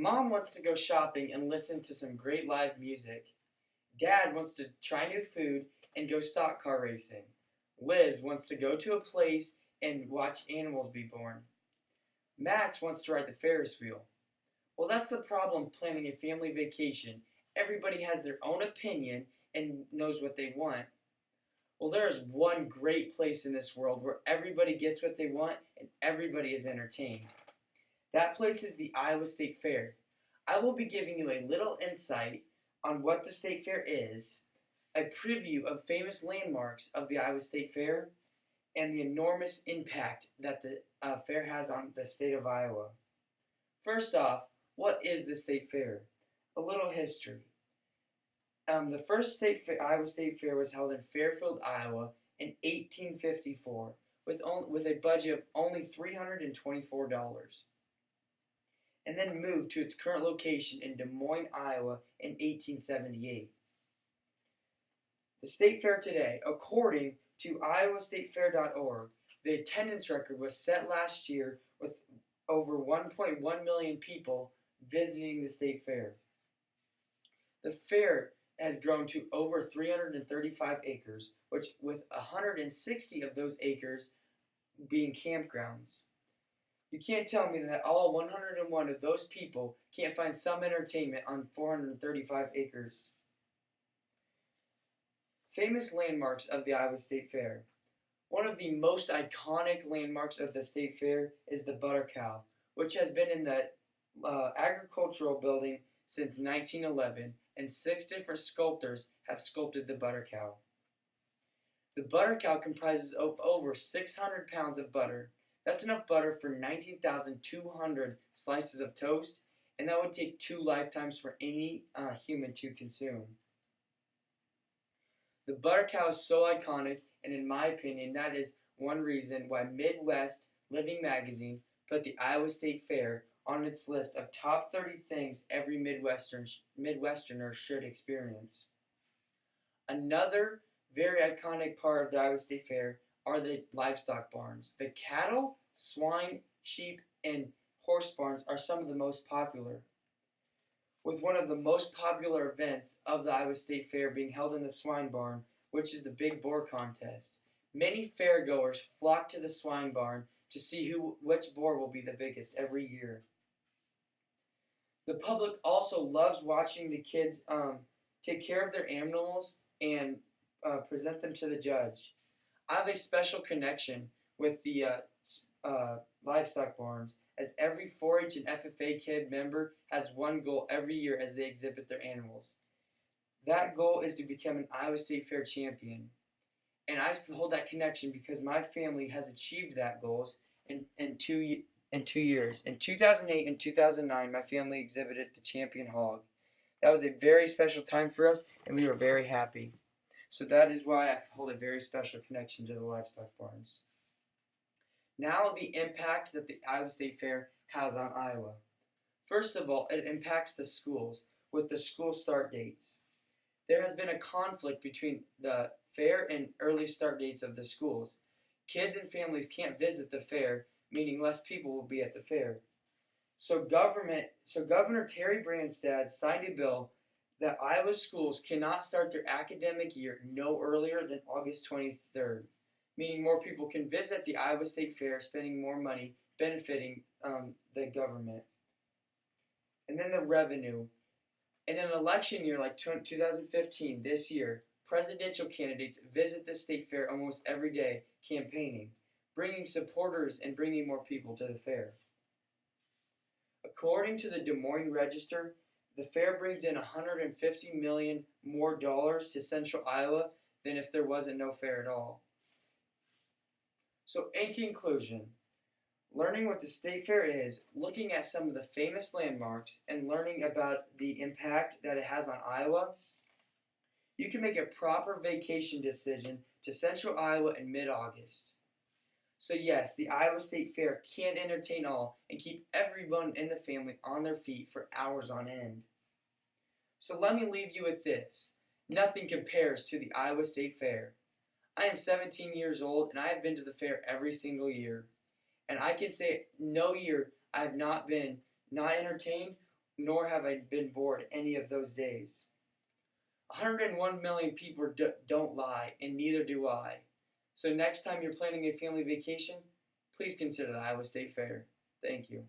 Mom wants to go shopping and listen to some great live music. Dad wants to try new food and go stock car racing. Liz wants to go to a place and watch animals be born. Max wants to ride the Ferris wheel. Well, that's the problem planning a family vacation. Everybody has their own opinion and knows what they want. Well, there is one great place in this world where everybody gets what they want and everybody is entertained. That place is the Iowa State Fair. I will be giving you a little insight on what the State Fair is, a preview of famous landmarks of the Iowa State Fair, and the enormous impact that the fair has on the state of Iowa. First off, what is the State Fair? A little history. The first Iowa State Fair was held in Fairfield, Iowa in 1854 with a budget of only $324, and then moved to its current location in Des Moines, Iowa in 1878. The State Fair today, according to iowastatefair.org, the attendance record was set last year with over 1.1 million people visiting the State Fair. The fair has grown to over 335 acres, which with 160 of those acres being campgrounds. You can't tell me that all 101 of those people can't find some entertainment on 435 acres. Famous landmarks of the Iowa State Fair. One of the most iconic landmarks of the State Fair is the Butter Cow, which has been in the agricultural building since 1911, and 6 different sculptors have sculpted the Butter Cow. The Butter Cow comprises of over 600 pounds of butter. That's enough butter for 19,200 slices of toast, and that would take 2 lifetimes for any human to consume. The Butter Cow is so iconic, and in my opinion, that is one reason why Midwest Living Magazine put the Iowa State Fair on its list of top 30 things every Midwesterner should experience. Another very iconic part of the Iowa State Fair are the livestock barns. The cattle, swine, sheep, and horse barns are some of the most popular, with one of the most popular events of the Iowa State Fair being held in the swine barn, which is the Big Boar Contest. Many fairgoers flock to the swine barn to see which boar will be the biggest every year. The public also loves watching the kids take care of their animals and present them to the judge. I have a special connection with the livestock barns, as every 4-H and FFA kid member has one goal every year as they exhibit their animals. That goal is to become an Iowa State Fair champion. And I hold that connection because my family has achieved that goals in 2 years. In 2008 and 2009, my family exhibited the champion hog. That was a very special time for us, and we were very happy. So that is why I hold a very special connection to the livestock barns. Now the impact that the Iowa State Fair has on Iowa. First of all, it impacts the schools with the school start dates. There has been a conflict between the fair and early start dates of the schools. Kids and families can't visit the fair, meaning less people will be at the fair. So Governor Terry Branstad signed a bill that Iowa schools cannot start their academic year no earlier than August 23rd, meaning more people can visit the Iowa State Fair, spending more money, benefiting the government. And then the revenue. In an election year like 2015, this year, presidential candidates visit the State Fair almost every day campaigning, bringing supporters and bringing more people to the fair. According to the Des Moines Register, the fair brings in $150 million more dollars to central Iowa than if there wasn't no fair at all. So in conclusion, learning what the State Fair is, looking at some of the famous landmarks, and learning about the impact that it has on Iowa, you can make a proper vacation decision to central Iowa in mid-August. So yes, the Iowa State Fair can entertain all and keep everyone in the family on their feet for hours on end. So let me leave you with this. Nothing compares to the Iowa State Fair. I am 17 years old and I have been to the fair every single year. And I can say no year I have not been not entertained nor have I been bored any of those days. 101 million people don't lie, and neither do I. So next time you're planning a family vacation, please consider the Iowa State Fair. Thank you.